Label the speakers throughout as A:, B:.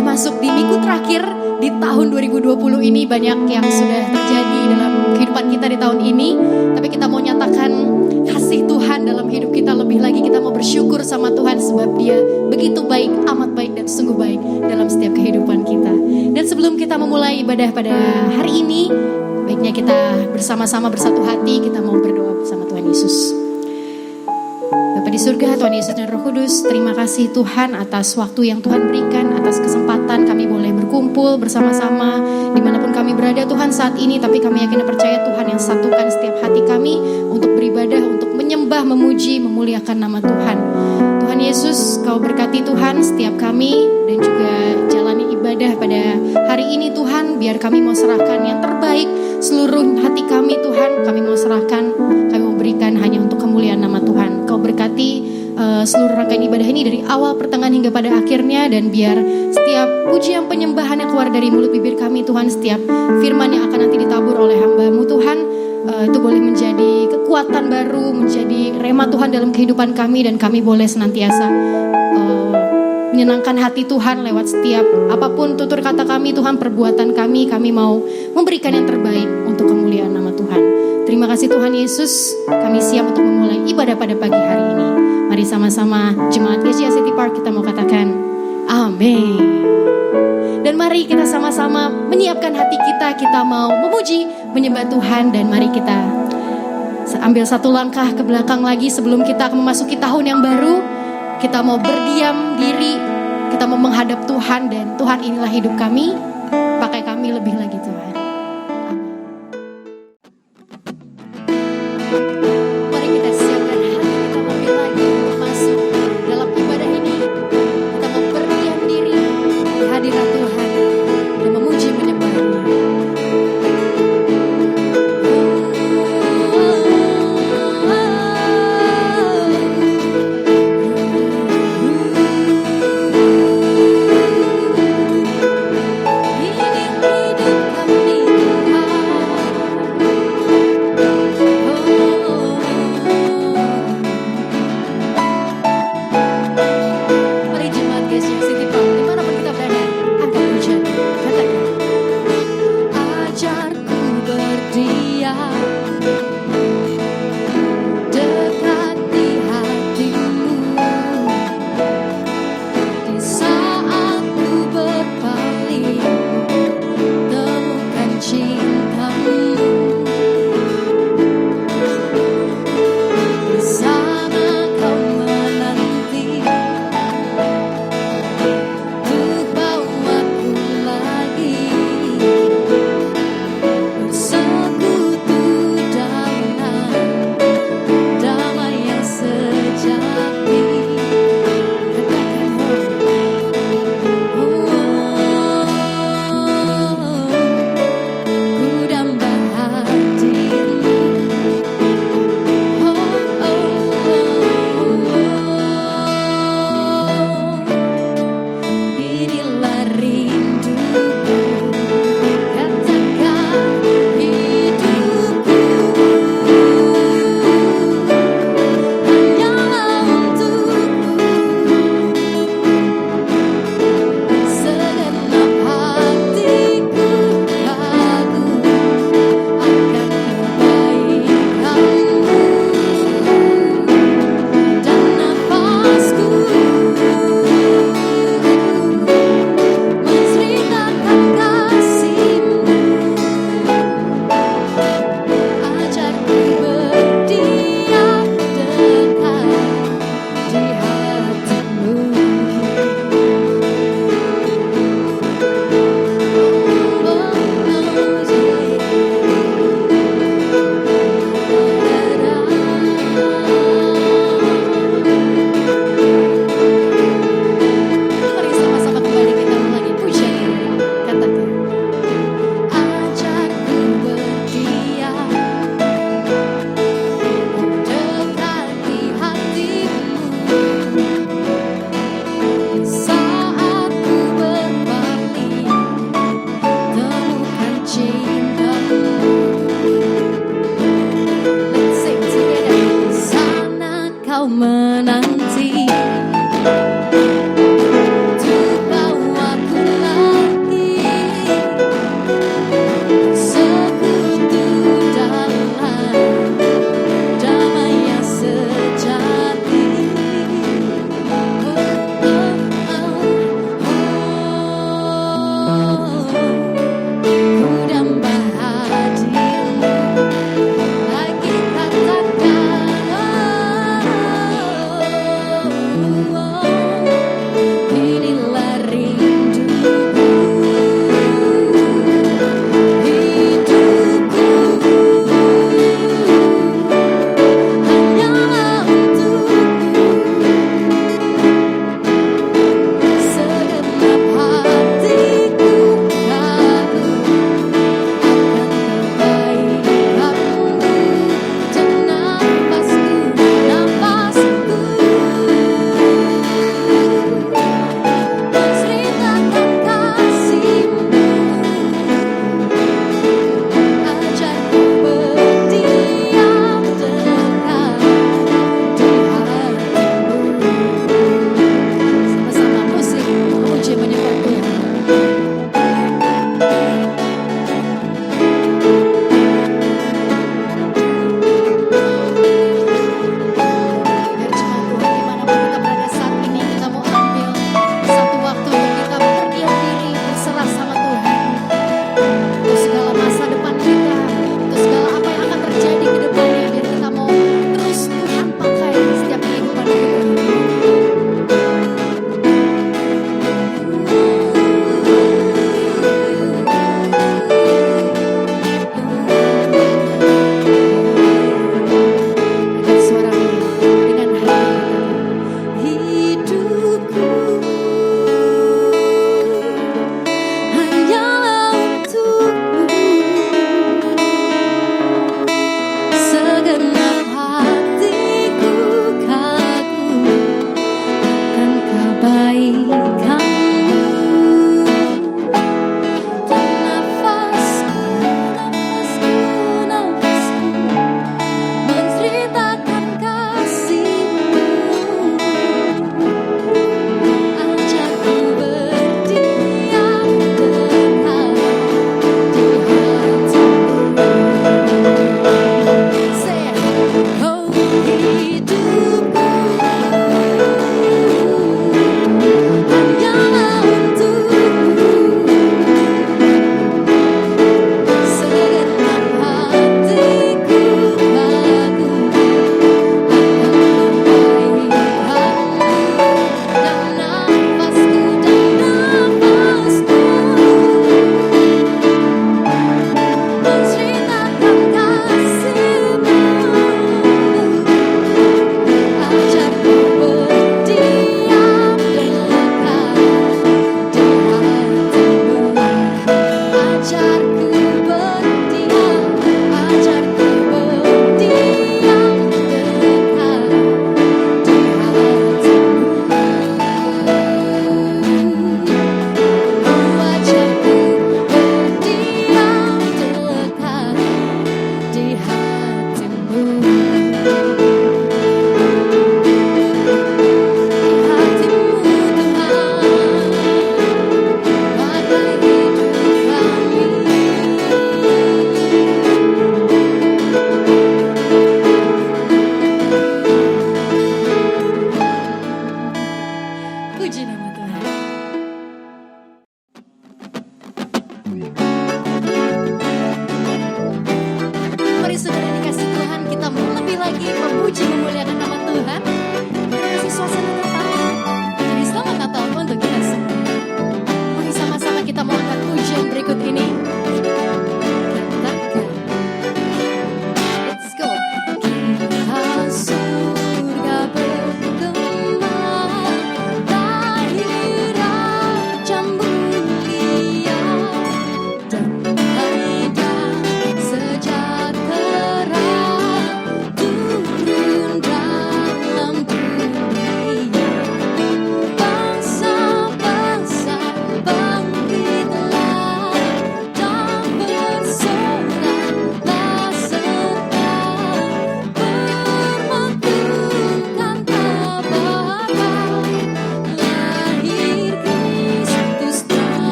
A: sudah masuk di minggu terakhir di tahun 2020 ini. Banyak yang sudah terjadi dalam kehidupan kita di tahun ini, tapi kita mau nyatakan kasih Tuhan dalam hidup kita. Lebih lagi kita mau bersyukur sama Tuhan sebab Dia begitu baik, amat baik dan sungguh baik dalam setiap kehidupan kita. Dan sebelum kita memulai ibadah pada hari ini, baiknya kita bersama-sama bersatu hati, kita mau berdoa bersama Tuhan Yesus. Bapa di surga, Tuhan Yesus dan Roh Kudus, terima kasih Tuhan atas waktu yang Tuhan berikan, atas kesempatan kami boleh berkumpul bersama-sama dimanapun kami berada Tuhan saat ini. Tapi kami yakin dan percaya Tuhan yang satukan setiap hati kami untuk beribadah, untuk menyembah, memuji, memuliakan nama Tuhan. Tuhan Yesus, Kau berkati Tuhan setiap kami dan juga jalani ibadah pada hari ini Tuhan. Biar kami mau serahkan yang terbaik, seluruh hati kami Tuhan, kami mau serahkan, kami mau berikan hanya untuk kemuliaan nama Tuhan. Kau berkati seluruh rangkaian ibadah ini dari awal, pertengahan hingga pada akhirnya. Dan biar setiap pujian penyembahan yang keluar dari mulut bibir kami Tuhan, setiap firman yang akan nanti ditabur oleh hamba-Mu Tuhan, itu boleh menjadi kekuatan baru, menjadi rema Tuhan dalam kehidupan kami. Dan kami boleh senantiasa menyenangkan hati Tuhan lewat setiap apapun tutur kata kami Tuhan, perbuatan kami mau memberikan yang terbaik untuk kemuliaan nama Tuhan. Terima kasih Tuhan Yesus, kami siap untuk memulai ibadah pada pagi hari ini. Mari sama-sama Jemaat GCA City Park kita mau katakan amin. Dan mari kita sama-sama menyiapkan hati kita mau memuji, menyembah Tuhan. Dan mari kita ambil satu langkah ke belakang lagi sebelum kita memasuki tahun yang baru. Kita mau berdiam diri, kita mau menghadap Tuhan. Dan Tuhan, inilah hidup kami, pakai kami lebih lagi Tuhan. Mari kita siapkan hati kita mobil lagi untuk masuk dalam ibadah ini. Kita mau berdiam diri di hadirat Tuhan dan memuji menyembah-Nya. Hidup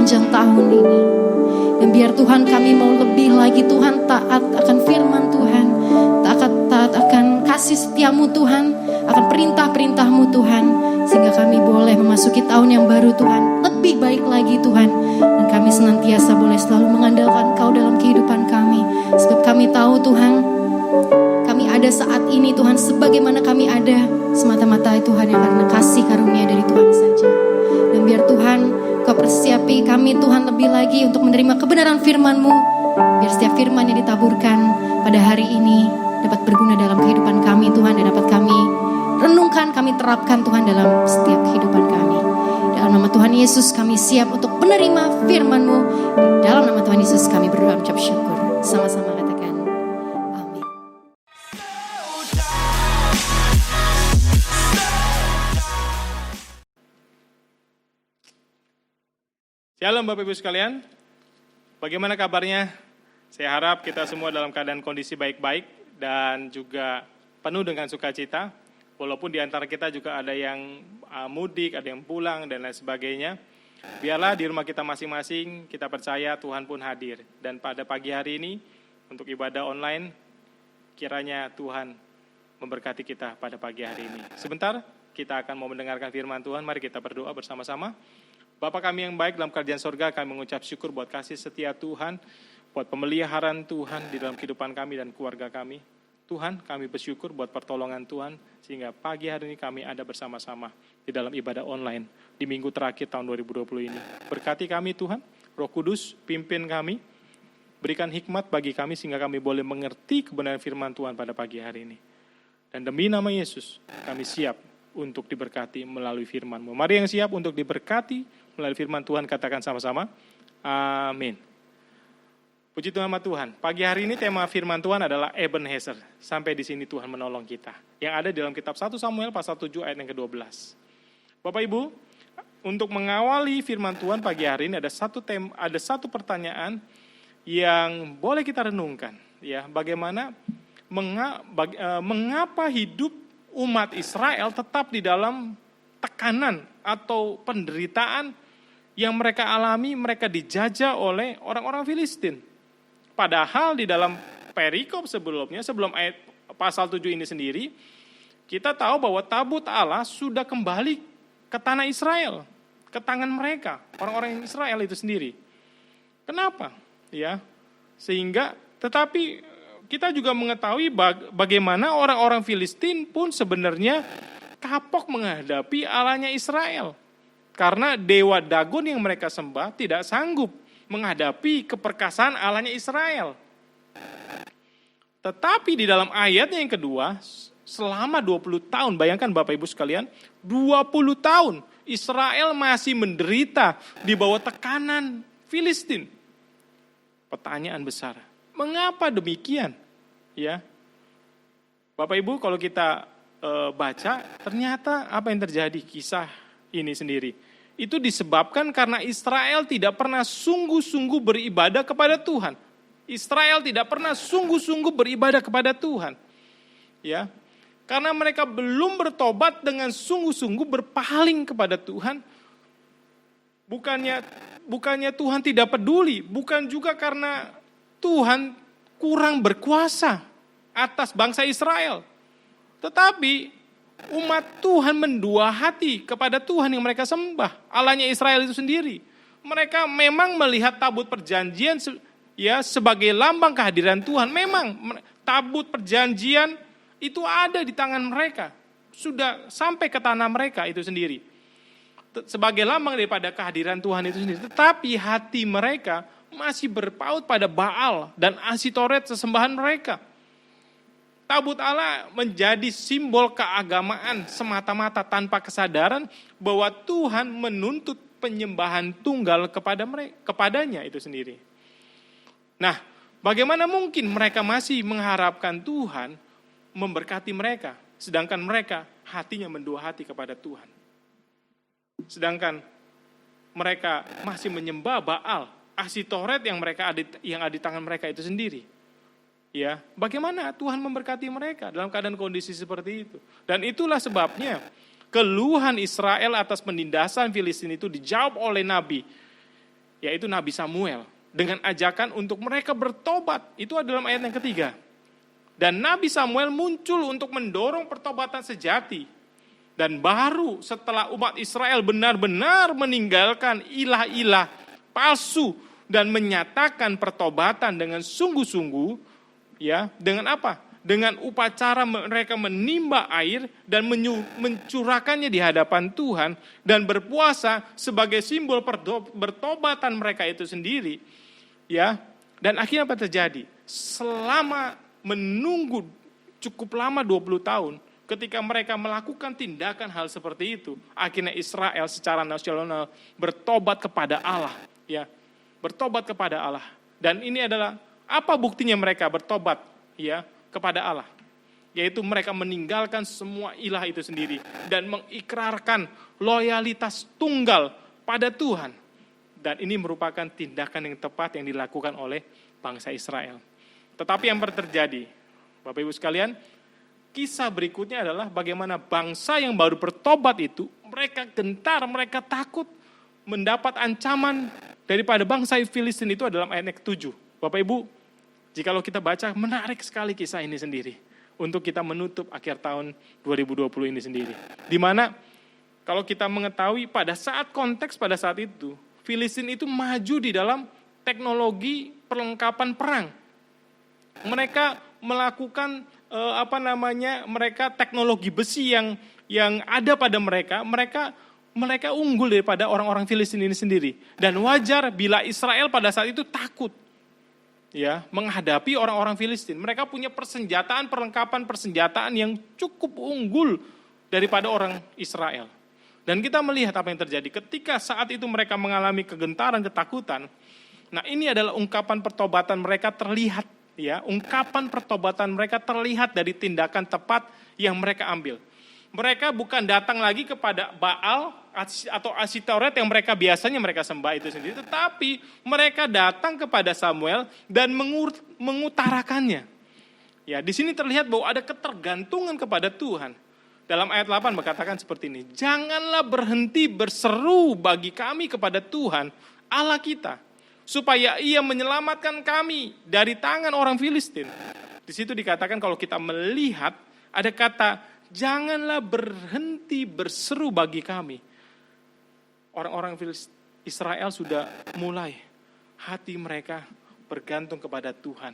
A: sepanjang tahun ini. Dan biar Tuhan kami mau lebih lagi Tuhan taat akan firman Tuhan, taat akan kasih setiamu Tuhan, akan perintah-perintahmu Tuhan, sehingga kami boleh memasuki tahun yang baru Tuhan, lebih baik lagi Tuhan. Dan kami senantiasa boleh selalu mengandalkan Kau dalam kehidupan kami. Sebab kami tahu Tuhan, kami ada saat ini Tuhan, sebagaimana kami ada semata-mata Tuhan yang karena kasih karunia dari Tuhan saja. Dan biar Tuhan Kau persiapi kami Tuhan lebih lagi untuk menerima kebenaran firman-Mu. Biar setiap firman yang ditaburkan pada hari ini dapat berguna dalam kehidupan kami Tuhan, dan dapat kami renungkan, kami terapkan Tuhan dalam setiap kehidupan kami. Dalam nama Tuhan Yesus kami siap untuk menerima firman-Mu. Dalam nama Tuhan Yesus kami berdoa mengucap syukur. Sama-sama katakan amin.
B: Shalom Bapak Ibu sekalian, bagaimana kabarnya? Saya harap kita semua dalam keadaan kondisi baik-baik dan juga penuh dengan sukacita. Walaupun di antara kita juga ada yang mudik, ada yang pulang dan lain sebagainya. Biarlah di rumah kita masing-masing kita percaya Tuhan pun hadir. Dan pada pagi hari ini untuk ibadah online, kiranya Tuhan memberkati kita pada pagi hari ini. Sebentar kita akan mau mendengarkan firman Tuhan, mari kita berdoa bersama-sama. Bapa kami yang baik dalam kerajaan sorga, kami mengucap syukur buat kasih setia Tuhan, buat pemeliharaan Tuhan di dalam kehidupan kami dan keluarga kami. Tuhan, kami bersyukur buat pertolongan Tuhan, sehingga pagi hari ini kami ada bersama-sama di dalam ibadah online di minggu terakhir tahun 2020 ini. Berkati kami Tuhan, Roh Kudus pimpin kami, berikan hikmat bagi kami sehingga kami boleh mengerti kebenaran firman Tuhan pada pagi hari ini. Dan demi nama Yesus, kami siap untuk diberkati melalui firman-Mu. Mari yang siap untuk diberkati melalui firman Tuhan, katakan sama-sama, amin. Puji Tuhan sama Tuhan. Pagi hari ini tema firman Tuhan adalah Ebenezer. Sampai di sini Tuhan menolong kita. Yang ada di dalam kitab 1 Samuel pasal 7 ayat yang ke-12. Bapak Ibu, untuk mengawali firman Tuhan pagi hari ini ada satu pertanyaan yang boleh kita renungkan. Ya, bagaimana mengapa hidup umat Israel tetap di dalam tekanan atau penderitaan yang mereka alami, mereka dijajah oleh orang-orang Filistin. Padahal di dalam perikop sebelumnya, sebelum ayat pasal 7 ini sendiri, kita tahu bahwa tabut Allah sudah kembali ke tanah Israel, ke tangan mereka, orang-orang Israel itu sendiri. Kenapa? Ya, sehingga, tetapi kita juga mengetahui bagaimana orang-orang Filistin pun sebenarnya kapok menghadapi Allahnya Israel. Karena dewa Dagon yang mereka sembah tidak sanggup menghadapi keperkasaan Allahnya Israel. Tetapi di dalam ayatnya yang kedua, selama 20 tahun, bayangkan Bapak Ibu sekalian, 20 tahun Israel masih menderita di bawah tekanan Filistin. Pertanyaan besar, mengapa demikian? Ya, Bapak Ibu kalau kita baca, ternyata apa yang terjadi kisah ini sendiri. Itu disebabkan karena Israel tidak pernah sungguh-sungguh beribadah kepada Tuhan. Israel tidak pernah sungguh-sungguh beribadah kepada Tuhan. Ya, karena mereka belum bertobat dengan sungguh-sungguh berpaling kepada Tuhan. Bukannya Tuhan tidak peduli, bukan juga karena Tuhan kurang berkuasa atas bangsa Israel. Tetapi umat Tuhan mendua hati kepada Tuhan yang mereka sembah, Allahnya Israel itu sendiri. Mereka memang melihat tabut perjanjian ya sebagai lambang kehadiran Tuhan. Memang tabut perjanjian itu ada di tangan mereka, sudah sampai ke tanah mereka itu sendiri, sebagai lambang daripada kehadiran Tuhan itu sendiri. Tetapi hati mereka masih berpaut pada Baal dan Asitoret sesembahan mereka. Tabut Allah menjadi simbol keagamaan semata-mata tanpa kesadaran bahwa Tuhan menuntut penyembahan tunggal kepadanya itu sendiri. Nah, bagaimana mungkin mereka masih mengharapkan Tuhan memberkati mereka, sedangkan mereka hatinya mendua hati kepada Tuhan. Sedangkan mereka masih menyembah Baal, Asitoret yang ada di tangan mereka itu sendiri. Ya, bagaimana Tuhan memberkati mereka dalam keadaan kondisi seperti itu? Dan itulah sebabnya keluhan Israel atas penindasan Filistin itu dijawab oleh Nabi yaitu Nabi Samuel, dengan ajakan untuk mereka bertobat. Itu adalah ayat yang ketiga. Dan Nabi Samuel muncul untuk mendorong pertobatan sejati. Dan baru setelah umat Israel benar-benar meninggalkan ilah-ilah palsu dan menyatakan pertobatan dengan sungguh-sungguh, ya, dengan apa? Dengan upacara mereka menimba air dan mencurahkannya di hadapan Tuhan dan berpuasa sebagai simbol bertobatan mereka itu sendiri, ya. Dan akhirnya apa terjadi? Selama menunggu cukup lama 20 tahun, ketika mereka melakukan tindakan hal seperti itu, akhirnya Israel secara nasional bertobat kepada Allah, ya. Bertobat kepada Allah. Dan ini adalah apa buktinya mereka bertobat, ya, kepada Allah? Yaitu mereka meninggalkan semua ilah itu sendiri dan mengikrarkan loyalitas tunggal pada Tuhan. Dan ini merupakan tindakan yang tepat yang dilakukan oleh bangsa Israel. Tetapi yang terjadi, Bapak Ibu sekalian, kisah berikutnya adalah bagaimana bangsa yang baru bertobat itu, mereka gentar, mereka takut mendapat ancaman daripada bangsa Filistin itu dalam ayat 7. Bapak Ibu, jikalau kita baca, menarik sekali kisah ini sendiri untuk kita menutup akhir tahun 2020 ini sendiri. Di mana kalau kita mengetahui pada saat itu, Filistin itu maju di dalam teknologi perlengkapan perang. Mereka melakukan mereka teknologi besi yang ada pada mereka unggul daripada orang-orang Filistin ini sendiri. Dan wajar bila Israel pada saat itu takut, ya, menghadapi orang-orang Filistin. Mereka punya perlengkapan persenjataan yang cukup unggul daripada orang Israel. Dan kita melihat apa yang terjadi ketika saat itu mereka mengalami kegentaran, ketakutan. Nah, ini adalah ungkapan pertobatan mereka terlihat, ya, ungkapan pertobatan mereka terlihat dari tindakan tepat yang mereka ambil. Mereka bukan datang lagi kepada Baal atau Asitoret yang biasanya mereka sembah itu sendiri, tetapi mereka datang kepada Samuel dan mengutarakannya. Ya, di sini terlihat bahwa ada ketergantungan kepada Tuhan. Dalam ayat 8 berkatakan seperti ini, janganlah berhenti berseru bagi kami kepada Tuhan Allah kita, supaya ia menyelamatkan kami dari tangan orang Filistin. Di situ dikatakan kalau kita melihat ada kata, janganlah berhenti berseru bagi kami. Orang-orang Israel sudah mulai hati mereka bergantung kepada Tuhan,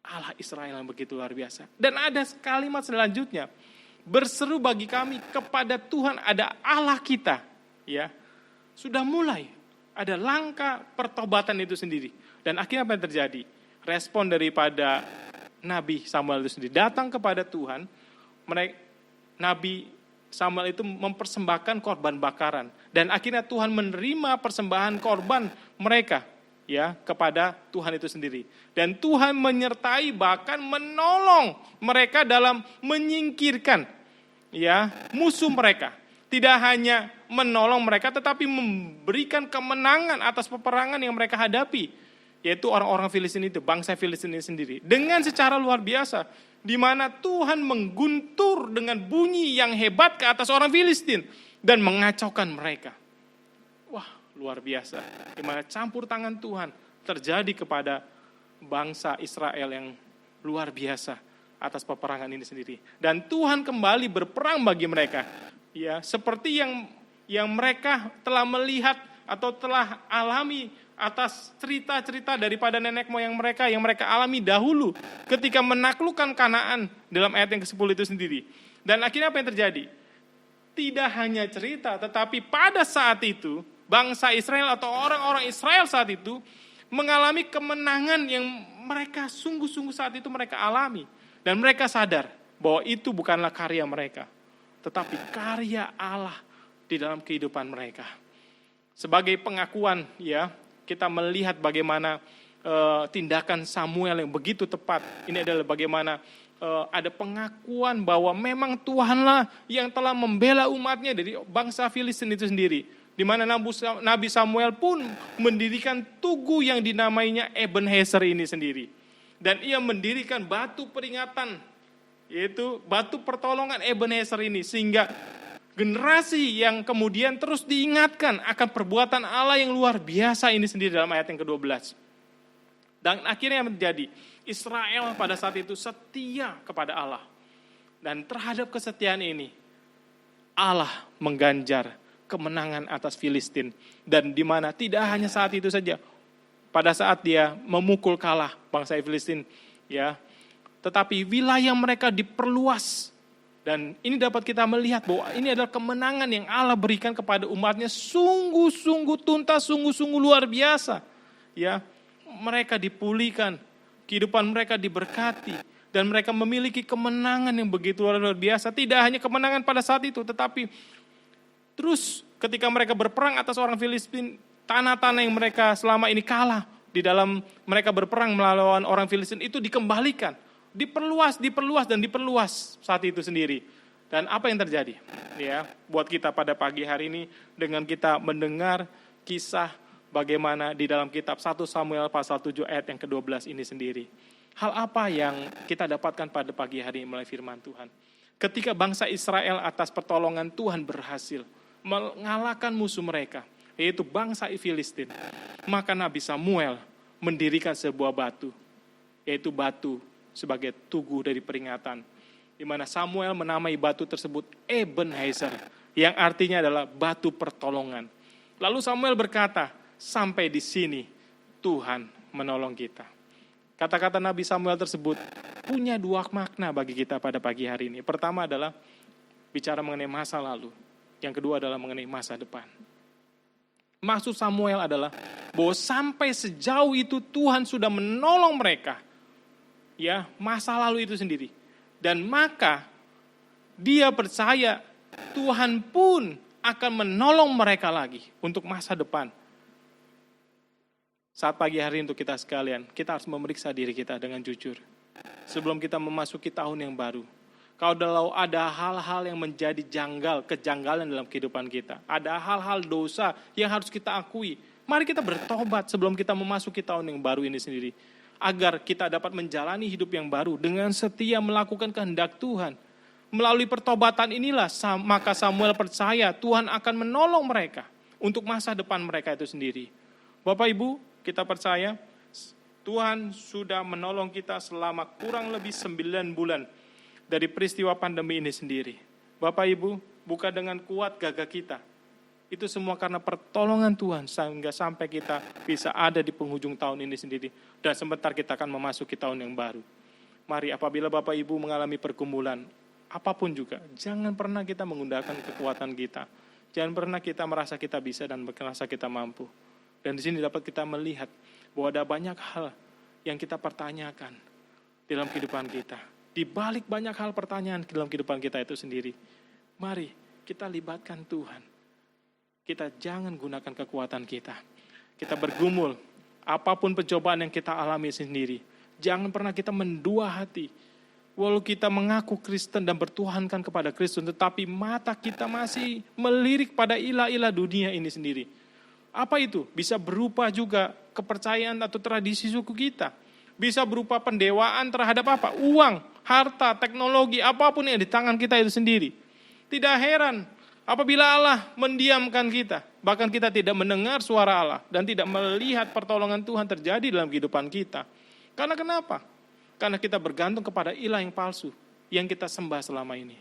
B: Allah Israel yang begitu luar biasa. Dan ada kalimat selanjutnya, berseru bagi kami kepada Tuhan ada Allah kita. Ya, sudah mulai ada langkah pertobatan itu sendiri. Dan akhirnya apa yang terjadi? Respon daripada Nabi Samuel itu sendiri datang kepada Tuhan. Nabi Samuel itu mempersembahkan korban bakaran. Dan akhirnya Tuhan menerima persembahan korban mereka, ya, kepada Tuhan itu sendiri. Dan Tuhan menyertai bahkan menolong mereka dalam menyingkirkan, ya, musuh mereka. Tidak hanya menolong mereka tetapi memberikan kemenangan atas peperangan yang mereka hadapi, yaitu orang-orang Filistin itu, bangsa Filistin ini sendiri. Dengan secara luar biasa, di mana Tuhan mengguntur dengan bunyi yang hebat ke atas orang Filistin dan mengacaukan mereka. Wah, luar biasa. Di mana campur tangan Tuhan terjadi kepada bangsa Israel yang luar biasa atas peperangan ini sendiri. Dan Tuhan kembali berperang bagi mereka. Ya, seperti yang mereka telah melihat atau telah alami atas cerita-cerita daripada nenek moyang mereka yang mereka alami dahulu ketika menaklukkan Kanaan dalam ayat yang ke-10 itu sendiri. Dan akhirnya apa yang terjadi? Tidak hanya cerita, tetapi pada saat itu bangsa Israel atau orang-orang Israel saat itu mengalami kemenangan yang mereka sungguh-sungguh saat itu mereka alami. Dan mereka sadar bahwa itu bukanlah karya mereka, tetapi karya Allah di dalam kehidupan mereka. Sebagai pengakuan, ya, kita melihat bagaimana tindakan Samuel yang begitu tepat. Ini adalah bagaimana ada pengakuan bahwa memang Tuhanlah yang telah membela umatnya dari bangsa Filistin itu sendiri. Di mana Nabi Samuel pun mendirikan tugu yang dinamainya Ebenezer ini sendiri. Dan ia mendirikan batu peringatan, yaitu batu pertolongan Ebenezer ini, sehingga Generasi yang kemudian terus diingatkan akan perbuatan Allah yang luar biasa ini sendiri dalam ayat yang ke-12. Dan akhirnya yang terjadi, Israel pada saat itu setia kepada Allah. Dan terhadap kesetiaan ini, Allah mengganjar kemenangan atas Filistin. Dan di mana tidak hanya saat itu saja, pada saat dia memukul kalah bangsa Filistin, ya, tetapi wilayah mereka diperluas. Dan ini dapat kita melihat bahwa ini adalah kemenangan yang Allah berikan kepada umatnya sungguh-sungguh tuntas, sungguh-sungguh luar biasa. Ya, mereka dipulihkan, kehidupan mereka diberkati, dan mereka memiliki kemenangan yang begitu luar biasa. Tidak hanya kemenangan pada saat itu, tetapi terus ketika mereka berperang atas orang Filistin, tanah-tanah yang mereka selama ini kalah di dalam mereka berperang melawan orang Filistin itu dikembalikan. Diperluas saat itu sendiri. Dan apa yang terjadi? Ya, buat kita pada pagi hari ini dengan kita mendengar kisah bagaimana di dalam kitab 1 Samuel pasal 7 ayat yang ke-12 ini sendiri. Hal apa yang kita dapatkan pada pagi hari ini melalui firman Tuhan? Ketika bangsa Israel atas pertolongan Tuhan berhasil mengalahkan musuh mereka, yaitu bangsa Filistin, maka Nabi Samuel mendirikan sebuah batu, yaitu batu sebagai tugu dari peringatan, di mana Samuel menamai batu tersebut Ebenezer, yang artinya adalah batu pertolongan. Lalu Samuel berkata, sampai di sini Tuhan menolong kita. Kata-kata Nabi Samuel tersebut punya dua makna bagi kita pada pagi hari ini. Pertama adalah bicara mengenai masa lalu, yang kedua adalah mengenai masa depan. Maksud Samuel adalah bahwa sampai sejauh itu Tuhan sudah menolong mereka, ya, masa lalu itu sendiri. Dan maka dia percaya Tuhan pun akan menolong mereka lagi untuk masa depan. Saat pagi hari untuk kita sekalian, kita harus memeriksa diri kita dengan jujur. Sebelum kita memasuki tahun yang baru, kalau ada hal-hal yang menjadi kejanggalan dalam kehidupan kita, ada hal-hal dosa yang harus kita akui, mari kita bertobat sebelum kita memasuki tahun yang baru ini sendiri. Agar kita dapat menjalani hidup yang baru dengan setia melakukan kehendak Tuhan. Melalui pertobatan inilah, maka Samuel percaya Tuhan akan menolong mereka untuk masa depan mereka itu sendiri. Bapak Ibu, kita percaya Tuhan sudah menolong kita selama kurang lebih 9 bulan dari peristiwa pandemi ini sendiri. Bapak Ibu, bukan dengan kuat gagah kita. Itu semua karena pertolongan Tuhan sehingga sampai kita bisa ada di penghujung tahun ini sendiri. Dan sebentar kita akan memasuki tahun yang baru. Mari apabila Bapak Ibu mengalami pergumulan, apapun juga, jangan pernah kita menggunakan kekuatan kita. Jangan pernah kita merasa kita bisa dan merasa kita mampu. Dan di sini dapat kita melihat bahwa ada banyak hal yang kita pertanyakan dalam kehidupan kita. Di balik banyak hal pertanyaan dalam kehidupan kita itu sendiri. Mari kita libatkan Tuhan. Kita jangan gunakan kekuatan kita. Kita bergumul, apapun pencobaan yang kita alami sendiri. Jangan pernah kita mendua hati. Walau kita mengaku Kristen dan bertuhankan kepada Kristus, tetapi mata kita masih melirik pada ilah-ilah dunia ini sendiri. Apa itu? Bisa berupa juga kepercayaan atau tradisi suku kita. Bisa berupa pendewaan terhadap apa? Uang, harta, teknologi, apapun yang di tangan kita itu sendiri. Tidak heran apabila Allah mendiamkan kita, bahkan kita tidak mendengar suara Allah dan tidak melihat pertolongan Tuhan terjadi dalam kehidupan kita. Karena kenapa? Karena kita bergantung kepada ilah yang palsu yang kita sembah selama ini.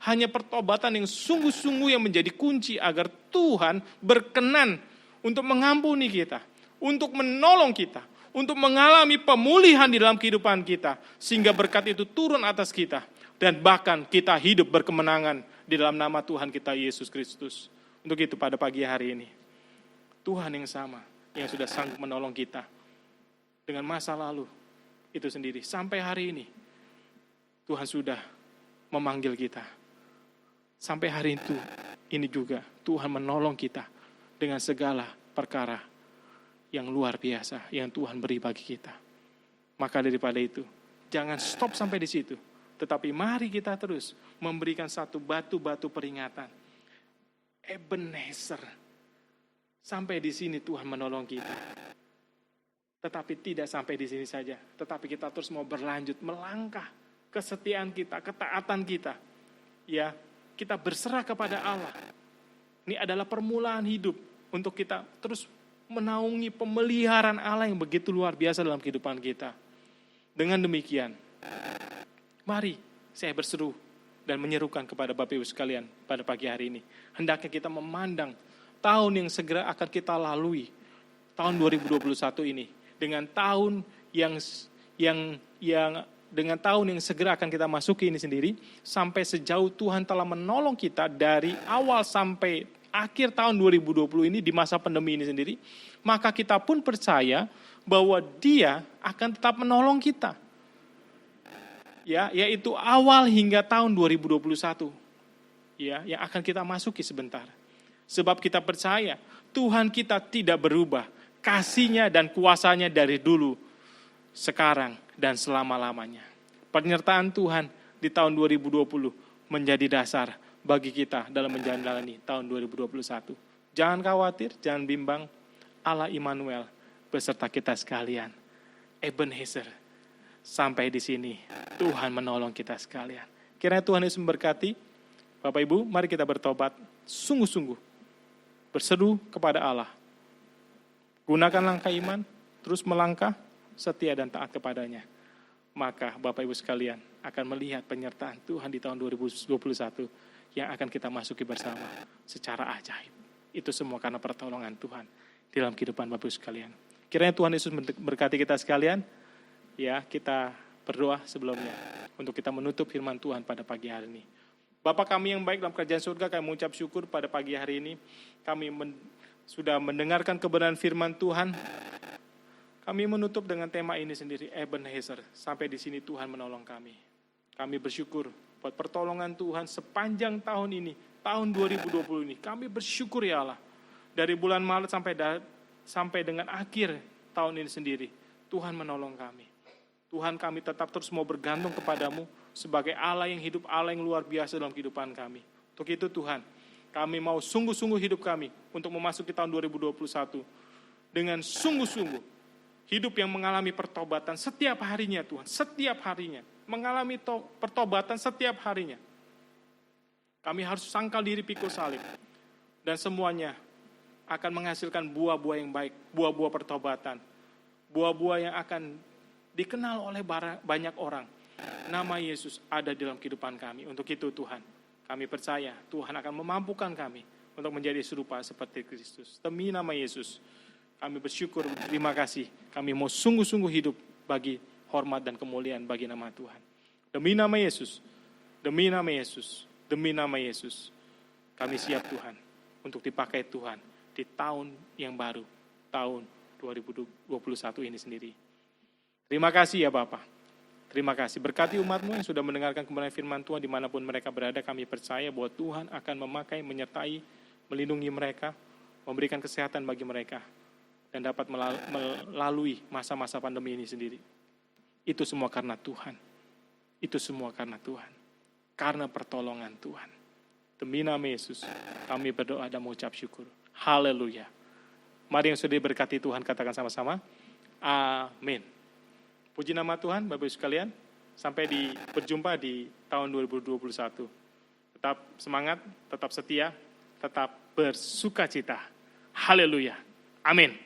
B: Hanya pertobatan yang sungguh-sungguh yang menjadi kunci agar Tuhan berkenan untuk mengampuni kita, untuk menolong kita, untuk mengalami pemulihan di dalam kehidupan kita, sehingga berkat itu turun atas kita, dan bahkan kita hidup berkemenangan di dalam nama Tuhan kita Yesus Kristus. Untuk itu pada pagi hari ini, Tuhan yang sama, yang sudah sanggup menolong kita dengan masa lalu itu sendiri. Sampai hari ini, Tuhan sudah memanggil kita. Sampai hari itu, ini juga Tuhan menolong kita dengan segala perkara yang luar biasa yang Tuhan beri bagi kita. Maka daripada itu, jangan stop sampai di situ. Tetapi mari kita terus memberikan satu batu-batu peringatan. Ebenezer. Sampai di sini Tuhan menolong kita. Tetapi tidak sampai di sini saja. Tetapi kita terus mau berlanjut, melangkah kesetiaan kita, ketaatan kita. Ya, kita berserah kepada Allah. Ini adalah permulaan hidup untuk kita terus menaungi pemeliharaan Allah yang begitu luar biasa dalam kehidupan kita. Dengan demikian, mari saya berseru dan menyerukan kepada Bapak Ibu sekalian pada pagi hari ini. Hendaknya kita memandang tahun yang segera akan kita lalui, tahun 2021 ini, dengan tahun yang dengan tahun yang segera akan kita masuki ini sendiri, sampai sejauh Tuhan telah menolong kita dari awal sampai akhir tahun 2020 ini di masa pandemi ini sendiri, maka kita pun percaya bahwa Dia akan tetap menolong kita. Ya, yaitu awal hingga tahun 2021. Ya, yang akan kita masuki sebentar. Sebab kita percaya Tuhan kita tidak berubah, kasih-Nya dan kuasa-Nya dari dulu, sekarang dan selama-lamanya. Penyertaan Tuhan di tahun 2020 menjadi dasar bagi kita dalam menjalani tahun 2021. Jangan khawatir, jangan bimbang. Allah Immanuel beserta kita sekalian. Ebenezer, sampai di sini Tuhan menolong kita sekalian. Kiranya Tuhan Yesus memberkati. Bapak Ibu, mari kita bertobat sungguh-sungguh. Berseru kepada Allah. Gunakan langkah iman, terus melangkah, setia dan taat kepadanya. Maka Bapak Ibu sekalian akan melihat penyertaan Tuhan di tahun 2021 yang akan kita masuki bersama secara ajaib. Itu semua karena pertolongan Tuhan dalam kehidupan Bapak Ibu sekalian. Kiranya Tuhan Yesus berkati kita sekalian. Ya, kita berdoa sebelumnya untuk kita menutup firman Tuhan pada pagi hari ini. Bapa kami yang baik dalam kerajaan surga, kami mengucap syukur pada pagi hari ini. Kami sudah mendengarkan kebenaran firman Tuhan. Kami menutup dengan tema ini sendiri, Ebenezer. Sampai di sini Tuhan menolong kami. Kami bersyukur buat pertolongan Tuhan sepanjang tahun ini, tahun 2020 ini. Kami bersyukur ya Allah. Dari bulan Maret sampai dengan akhir tahun ini sendiri, Tuhan menolong kami. Tuhan, kami tetap terus mau bergantung kepadamu sebagai Allah yang hidup, Allah yang luar biasa dalam kehidupan kami. Untuk itu Tuhan, kami mau sungguh-sungguh hidup kami untuk memasuki tahun 2021 dengan sungguh-sungguh. Hidup yang mengalami pertobatan setiap harinya Tuhan, setiap harinya. Mengalami pertobatan setiap harinya. Kami harus sangkal diri pikul salib. Dan semuanya akan menghasilkan buah-buah yang baik, buah-buah pertobatan. Buah-buah yang akan dikenal oleh banyak orang. Nama Yesus ada dalam kehidupan kami. Untuk itu Tuhan, kami percaya Tuhan akan memampukan kami untuk menjadi serupa seperti Kristus. Demi nama Yesus, kami bersyukur, terima kasih. Kami mau sungguh-sungguh hidup bagi hormat dan kemuliaan bagi nama Tuhan. Demi nama Yesus, demi nama Yesus, demi nama Yesus, kami siap Tuhan untuk dipakai Tuhan di tahun yang baru, tahun 2021 ini sendiri. Terima kasih ya Bapak. Terima kasih. Berkati umat-Mu yang sudah mendengarkan kebenaran firman Tuhan dimanapun mereka berada. Kami percaya bahwa Tuhan akan memakai, menyertai, melindungi mereka, memberikan kesehatan bagi mereka, dan dapat melalui masa-masa pandemi ini sendiri. Itu semua karena Tuhan. Itu semua karena Tuhan. Karena pertolongan Tuhan. Demi nama Yesus, kami berdoa dan mengucap syukur. Haleluya. Mari yang sudah diberkati Tuhan katakan sama-sama. Amin. Puji nama Tuhan, Bapak Ibu sekalian. Sampai berjumpa di tahun 2021. Tetap semangat, tetap setia, tetap bersukacita. Haleluya. Amin.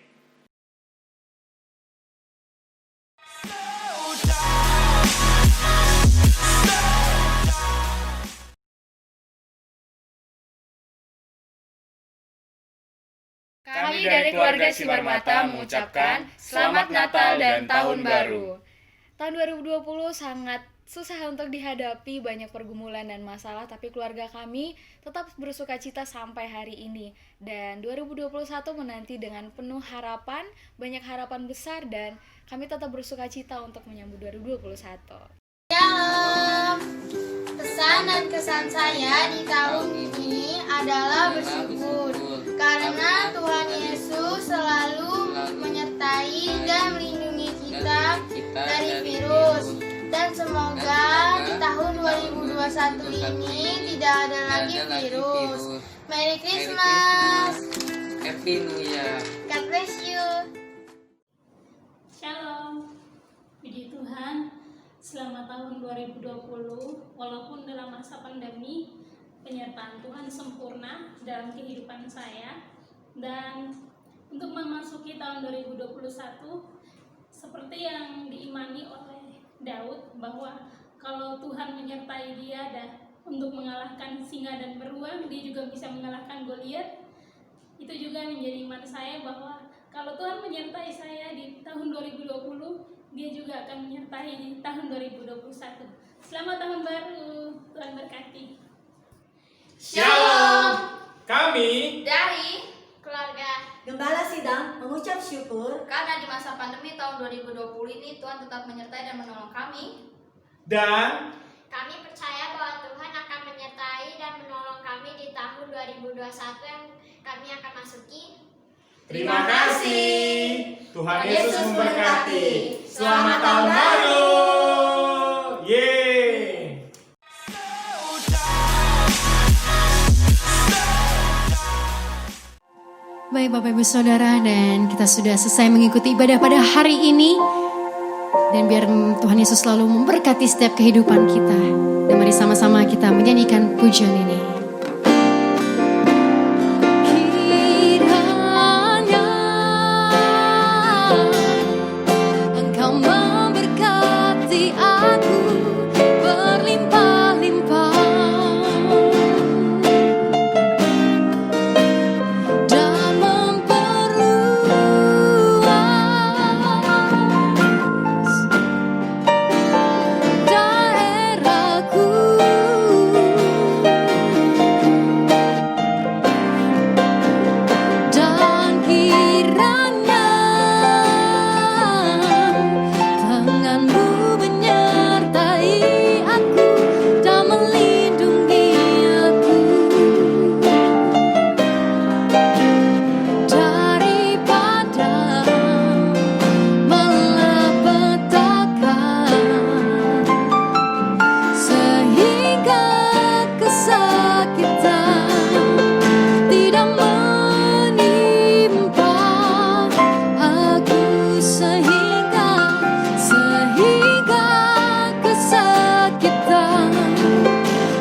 C: Kami dari keluarga Simarmata mengucapkan Selamat Natal dan Tahun Baru.
A: Tahun 2020 sangat susah untuk dihadapi, banyak pergumulan dan masalah, tapi keluarga kami tetap bersukacita sampai hari ini. Dan 2021 menanti dengan penuh harapan, banyak harapan besar, dan kami tetap bersukacita untuk menyambut 2021.
C: Shalom. Pesan dan kesan saya di tahun ini adalah bersyukur karena Tuhan Yesus selalu menyertai dan melindungi kita dari virus. Dan semoga di tahun 2021 ini tidak ada lagi virus. Merry Christmas.
D: Happy New Year.
C: God bless you.
E: Shalom, puji Tuhan, selamat tahun 2020. Walaupun dalam masa pandemi, penyertaan Tuhan sempurna dalam kehidupan saya. Dan untuk memasuki tahun 2021, seperti yang diimani oleh Daud, bahwa kalau Tuhan menyertai dia dan untuk mengalahkan singa dan beruang, dia juga bisa mengalahkan Goliat. Itu juga menjadi iman saya bahwa kalau Tuhan menyertai saya di tahun 2020, dia juga akan menyertai di tahun 2021. Selamat tahun baru, Tuhan berkati.
C: Shalom.
B: Kami
C: Dari keluarga,
F: Gembala Sidang mengucap syukur
C: karena di masa pandemi tahun 2020 ini Tuhan tetap menyertai dan menolong kami.
B: dan
G: Kami percaya bahwa Tuhan akan menyertai dan menolong kami di tahun 2021 yang kami akan masuki.
B: terima kasih. Tuhan Yesus memberkati.
C: Selamat tahun baru.
B: Yeay.
A: Baik Bapak Ibu Saudara, dan kita sudah selesai mengikuti ibadah pada hari ini. Dan biar Tuhan Yesus selalu memberkati setiap kehidupan kita. Dan mari sama-sama kita menyanyikan pujian ini. Kiranya Engkau memberkati aku berlimpah-limpah dan memperluas daerahku. Dan kiranya tanganmu menyertai aku dan melindungi aku daripada malapetaka, sehingga kesakitan tidak menimpa aku, sehingga kesakitan tidak menimpa aku, sehingga kesakitan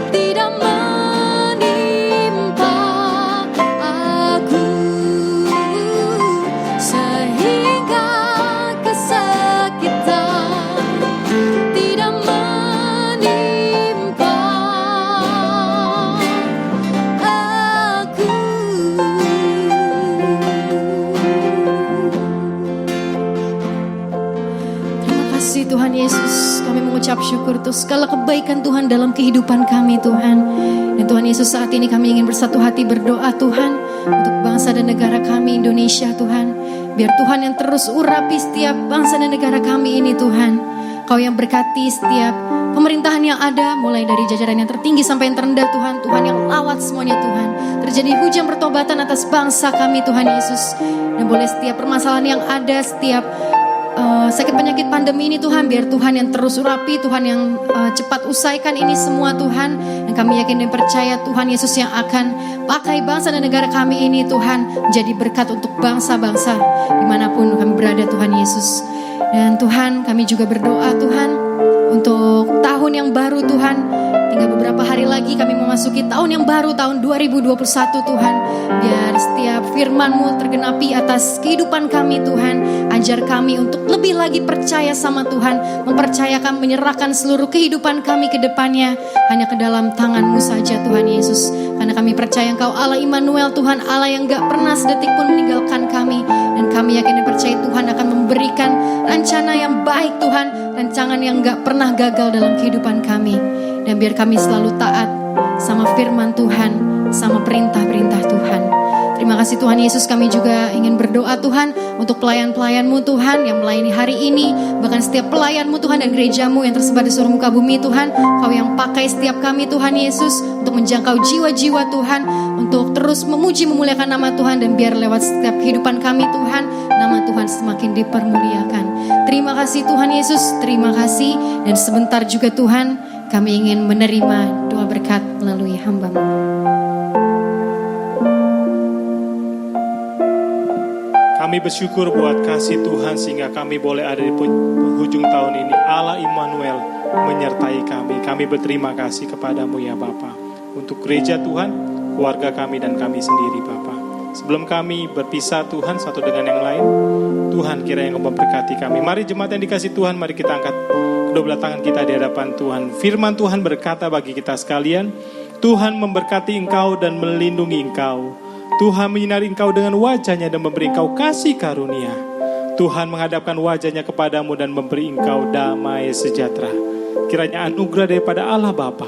A: tidak menimpa aku. Terima kasih Tuhan Yesus, kami mengucap syukur untuk segala kebaikan Tuhan dalam kehidupan kami Tuhan. Dan Tuhan Yesus, saat ini kami ingin bersatu hati berdoa Tuhan untuk bangsa dan negara kami Indonesia Tuhan. Biar Tuhan yang terus urapi setiap bangsa dan negara kami ini Tuhan. Kau yang berkati setiap pemerintahan yang ada, mulai dari jajaran yang tertinggi sampai yang terendah Tuhan. Tuhan yang lawat semuanya Tuhan. Terjadi hujan pertobatan atas bangsa kami Tuhan Yesus. Dan boleh setiap permasalahan yang ada, setiap sakit penyakit pandemi ini Tuhan, biar Tuhan yang terus urapi, Tuhan yang cepat usaikan ini semua Tuhan. Dan kami yakin dan percaya Tuhan Yesus yang akan pakai bangsa dan negara kami ini Tuhan menjadi berkat untuk bangsa-bangsa dimanapun kami berada Tuhan Yesus. Dan Tuhan, kami juga berdoa Tuhan untuk tahun yang baru Tuhan. Tinggal beberapa hari lagi kami memasuki tahun yang baru, tahun 2021 Tuhan. Biar setiap firman-Mu tergenapi atas kehidupan kami Tuhan. Ajar kami untuk lebih lagi percaya sama Tuhan. Mempercayakan, menyerahkan seluruh kehidupan kami ke depannya hanya ke dalam tangan-Mu saja Tuhan Yesus. Karena kami percaya Engkau Allah Immanuel Tuhan, Allah yang gak pernah sedetik pun meninggalkan kami. Dan kami yakin dan percaya Tuhan akan memberikan rencana yang baik Tuhan. Rancangan yang gak pernah gagal dalam kehidupan kami. Dan biar kami selalu taat sama firman Tuhan, sama perintah-perintah Tuhan. Terima kasih Tuhan Yesus, kami juga ingin berdoa Tuhan untuk pelayan-pelayan-Mu Tuhan yang melayani hari ini. Bahkan setiap pelayan-Mu Tuhan dan gereja-Mu yang tersebar di seluruh muka bumi Tuhan. Kau yang pakai setiap kami Tuhan Yesus untuk menjangkau jiwa-jiwa Tuhan. Untuk terus memuji memuliakan nama Tuhan. Dan biar lewat setiap kehidupan kami Tuhan, nama Tuhan semakin dipermuliakan. Terima kasih Tuhan Yesus, terima kasih. Dan sebentar juga Tuhan, kami ingin menerima doa berkat melalui hamba-Mu.
B: Kami bersyukur buat kasih Tuhan sehingga kami boleh ada di penghujung tahun ini. Allah Immanuel menyertai kami. Kami berterima kasih kepadamu ya Bapa. untuk gereja Tuhan, keluarga kami dan kami sendiri Bapa. Sebelum kami berpisah Tuhan satu dengan yang lain, Tuhan kiranya Engkau memberkati kami. Mari jemaat yang dikasih Tuhan, mari kita angkat kedua belah tangan kita di hadapan Tuhan. Firman Tuhan berkata bagi kita sekalian, Tuhan memberkati engkau dan melindungi engkau. Tuhan menyinari engkau dengan wajahnya dan memberi engkau kasih karunia. Tuhan menghadapkan wajahnya kepadamu dan memberi engkau damai sejahtera. Kiranya anugerah daripada Allah Bapa,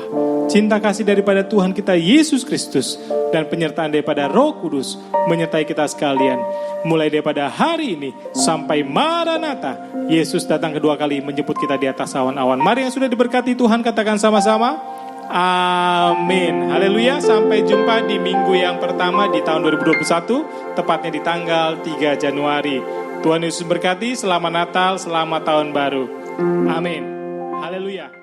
B: cinta kasih daripada Tuhan kita Yesus Kristus, dan penyertaan daripada Roh Kudus menyertai kita sekalian. Mulai daripada hari ini sampai Maranatha, Yesus datang kedua kali menjemput kita di atas awan-awan. Mari yang sudah diberkati Tuhan katakan sama-sama, amin. Haleluya. Sampai jumpa di minggu yang pertama di tahun 2021, tepatnya di tanggal 3 Januari. Tuhan Yesus berkati, selamat Natal, selamat tahun baru. Amin. Haleluya.